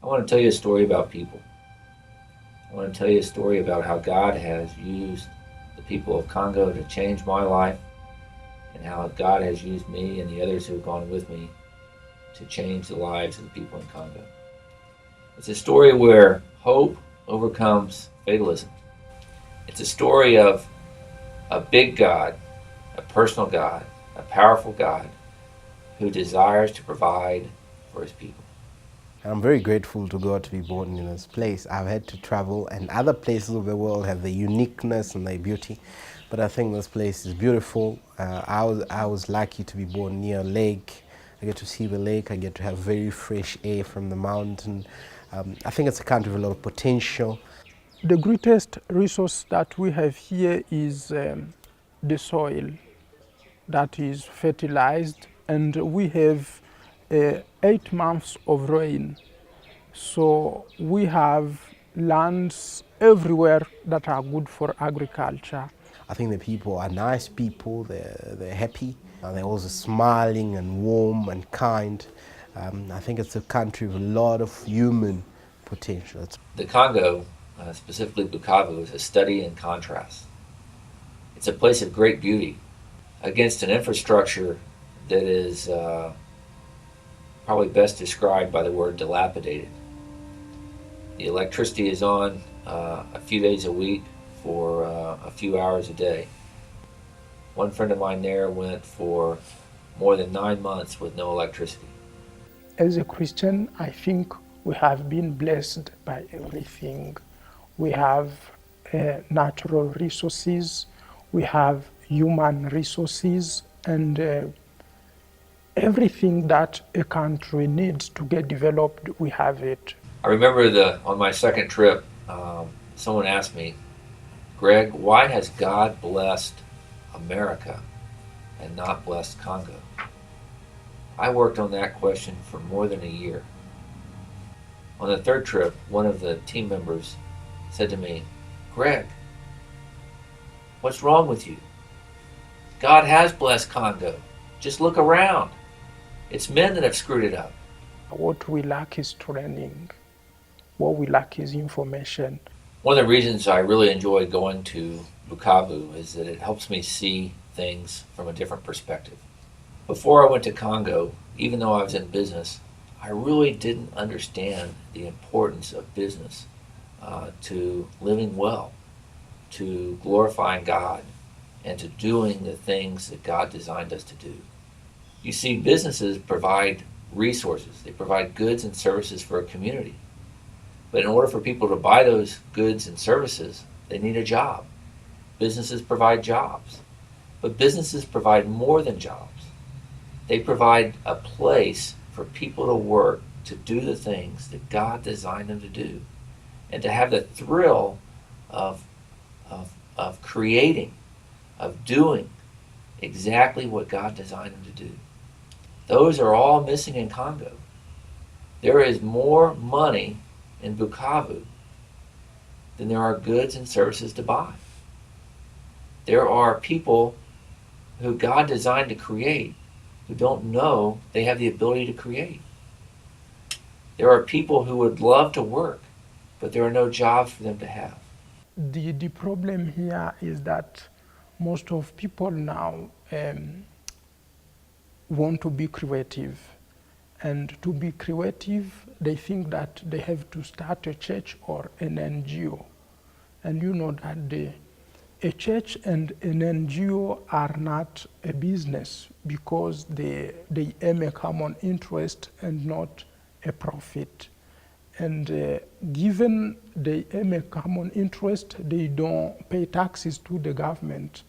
I want to tell you a story about people. I want to tell you a story about how God has used the people of Congo to change my life and how God has used me and the others who have gone with me to change the lives of the people in Congo. It's a story where hope overcomes fatalism. It's a story of a big God, a personal God, a powerful God who desires to provide for his people. And I'm very grateful to God to be born in this place. I've had to travel, and other places of the world have their uniqueness and their beauty, but I think this place is beautiful. I was lucky to be born near a lake. I get to see the lake. I get to have very fresh air from the mountain. I think it's a country with a lot of potential. The greatest resource that we have here is the soil that is fertilized, and we have 8 months of rain. So we have lands everywhere that are good for agriculture. I think the people are nice people, they're happy, they're also smiling and warm and kind. I think it's a country with a lot of human potential. The Congo, specifically Bukavu, is a study in contrast. It's a place of great beauty against an infrastructure that is probably best described by the word dilapidated. The electricity is on a few days a week for a few hours a day. One friend of mine there went for more than 9 months with no electricity. As a Christian, I think we have been blessed by everything. We have natural resources, we have human resources, and everything that a country needs to get developed, we have it. I remember on my second trip, someone asked me, Greg, why has God blessed America and not blessed Congo? I worked on that question for more than a year. On the third trip, one of the team members said to me, Greg, what's wrong with you? God has blessed Congo. Just look around. It's men that have screwed it up. What we lack is training. What we lack is information. One of the reasons I really enjoy going to Bukavu is that it helps me see things from a different perspective. Before I went to Congo, even though I was in business, I really didn't understand the importance of business to living well, to glorifying God, and to doing the things that God designed us to do. You see, businesses provide resources. They provide goods and services for a community. But in order for people to buy those goods and services, they need a job. Businesses provide jobs. But businesses provide more than jobs. They provide a place for people to work, to do the things that God designed them to do, and to have the thrill of creating, of doing exactly what God designed them to do. Those are all missing in Congo. There is more money in Bukavu than there are goods and services to buy. There are people who God designed to create who don't know they have the ability to create. There are people who would love to work, but there are no jobs for them to have. The problem here is that most of people now want to be creative. And to be creative, they think that they have to start a church or an NGO. And you know that a church and an NGO are not a business because they aim a common interest and not a profit. And given they aim a common interest, they don't pay taxes to the government.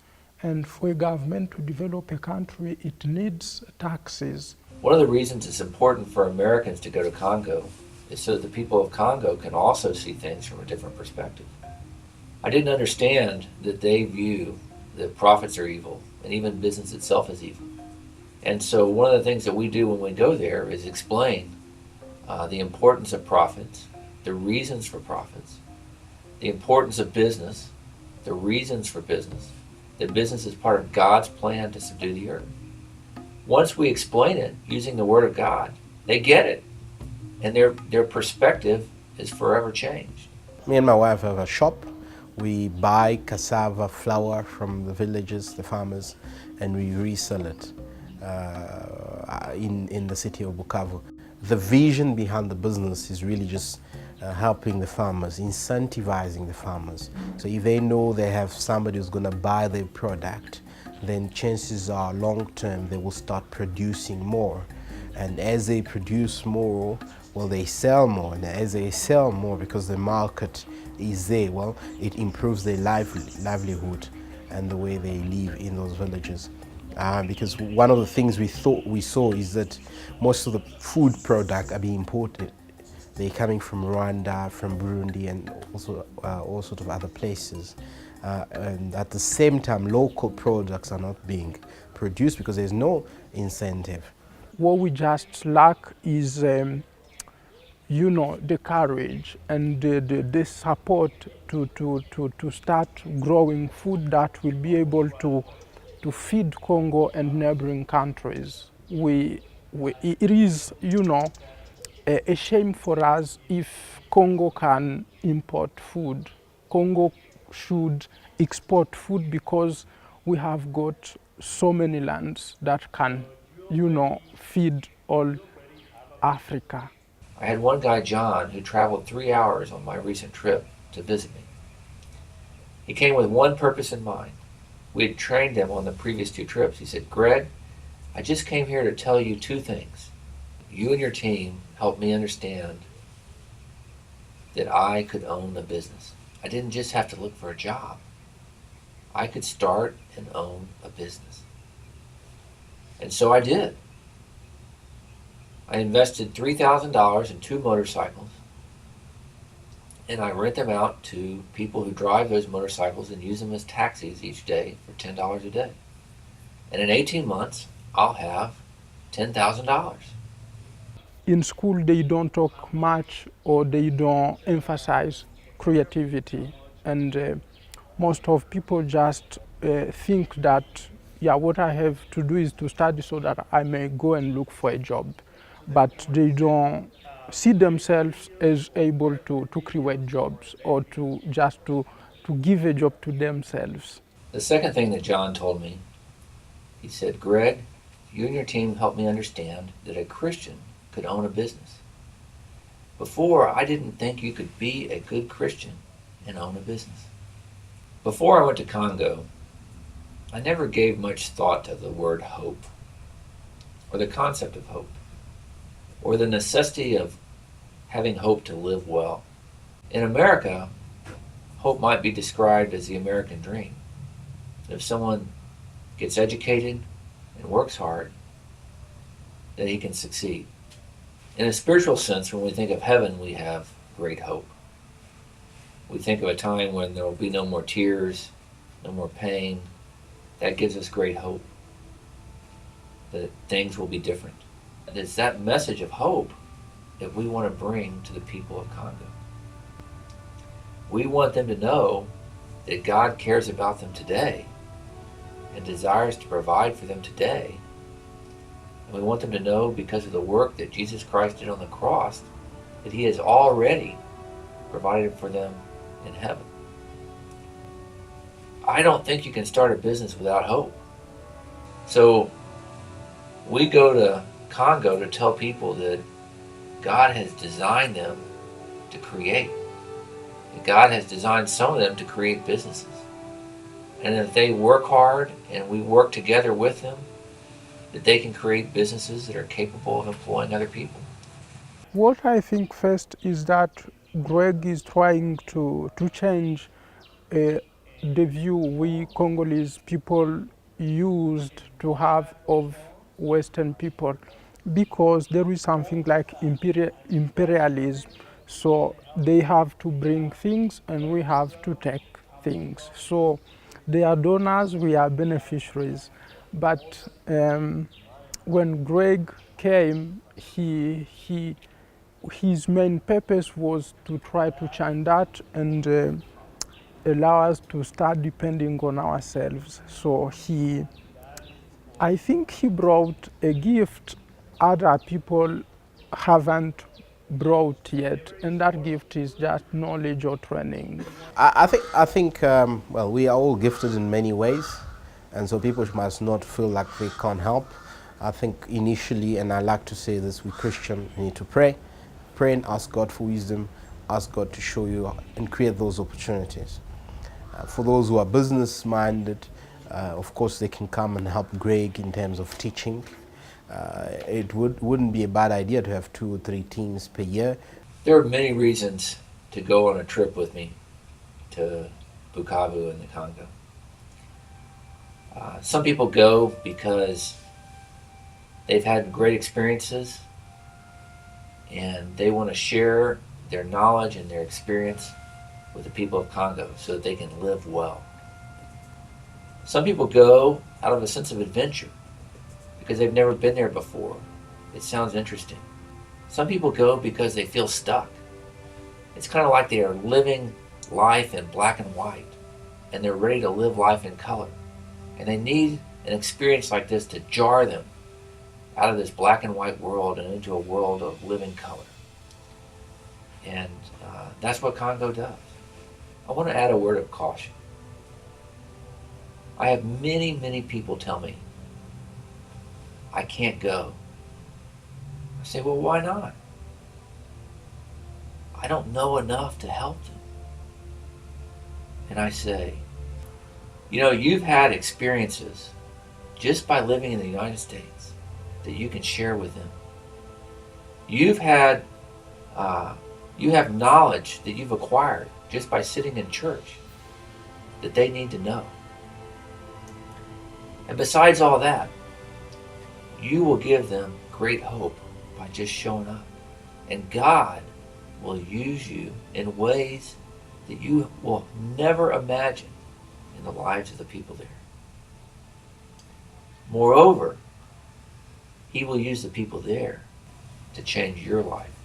And for a government to develop a country, it needs taxes. One of the reasons it's important for Americans to go to Congo is so that the people of Congo can also see things from a different perspective. I didn't understand that they view that profits are evil and even business itself is evil. And so one of the things that we do when we go there is explain the importance of profits, the reasons for profits, the importance of business, the reasons for business, that business is part of God's plan to subdue the earth. Once we explain it using the Word of God, they get it. and their perspective is forever changed. Me and my wife have a shop. We buy cassava flour from the villages, the farmers, and we resell it in the city of Bukavu. The vision behind the business is really just helping the farmers, incentivizing the farmers. So if they know they have somebody who's going to buy their product, then chances are long term they will start producing more. And as they produce more, well, they sell more. And as they sell more, because the market is there, well, it improves their livelihood and the way they live in those villages. Because one of the things we saw is that most of the food products are being imported. They're coming from Rwanda, from Burundi, and also all sorts of other places. And at the same time, local products are not being produced because there's no incentive. What we just lack is, the courage and the support to start growing food that will be able to feed Congo and neighboring countries. It is, a shame for us if Congo can import food. Congo should export food because we have got so many lands that can, feed all Africa. I had one guy, John, who traveled 3 hours on my recent trip to visit me. He came with one purpose in mind. We had trained him on the previous 2 trips. He said, "Greg, I just came here to tell you 2 things. You and your team helped me understand that I could own a business. I didn't just have to look for a job. I could start and own a business." And so I did. I invested $3,000 in 2 motorcycles, and I rent them out to people who drive those motorcycles and use them as taxis each day for $10 a day. And in 18 months, I'll have $10,000. In school, they don't talk much or they don't emphasize creativity. And most of people just think that, what I have to do is to study so that I may go and look for a job. But they don't see themselves as able to create jobs or to give a job to themselves. The second thing that John told me, he said, "Greg, you and your team helped me understand that a Christian could own a business. Before, I didn't think you could be a good Christian and own a business." Before I went to Congo, I never gave much thought to the word hope, or the concept of hope, or the necessity of having hope to live well. In America, hope might be described as the American dream. If someone gets educated and works hard, then he can succeed. In a spiritual sense, when we think of heaven, we have great hope. We think of a time when there will be no more tears, no more pain. That gives us great hope that things will be different. And it's that message of hope that we want to bring to the people of Congo. We want them to know that God cares about them today and desires to provide for them today. And we want them to know, because of the work that Jesus Christ did on the cross, that He has already provided for them in heaven. I don't think you can start a business without hope. So we go to Congo to tell people that God has designed them to create. That God has designed some of them to create businesses. And if they work hard and we work together with them, that they can create businesses that are capable of employing other people. What I think first is that Greg is trying to change the view we Congolese people used to have of Western people, because there is something like imperialism. So they have to bring things and we have to take things. So they are donors, we are beneficiaries. But when Greg came, his main purpose was to try to change that and allow us to start depending on ourselves. So I think he brought a gift other people haven't brought yet, and that gift is just knowledge or training. I think well, we are all gifted in many ways, and so people must not feel like they can't help. I think initially, and I like to say this, we Christian need to pray and ask God for wisdom, ask God to show you and create those opportunities. For those who are business minded, of course they can come and help Greg in terms of teaching. It wouldn't be a bad idea to have 2 or 3 teams per year. There are many reasons to go on a trip with me to Bukavu in the Congo. Some people go because they've had great experiences and they want to share their knowledge and their experience with the people of Congo so that they can live well. Some people go out of a sense of adventure because they've never been there before. It sounds interesting. Some people go because they feel stuck. It's kind of like they are living life in black and white and they're ready to live life in color. And they need an experience like this to jar them out of this black and white world and into a world of living color. And that's what Congo does. I want to add a word of caution. I have many people tell me, I can't go. I say, well, why not? I don't know enough to help them. And I say, you know, you've had experiences just by living in the United States that you can share with them. You have knowledge that you've acquired just by sitting in church that they need to know. And besides all that, you will give them great hope by just showing up. And God will use you in ways that you will never imagine in the lives of the people there. Moreover, He will use the people there to change your life.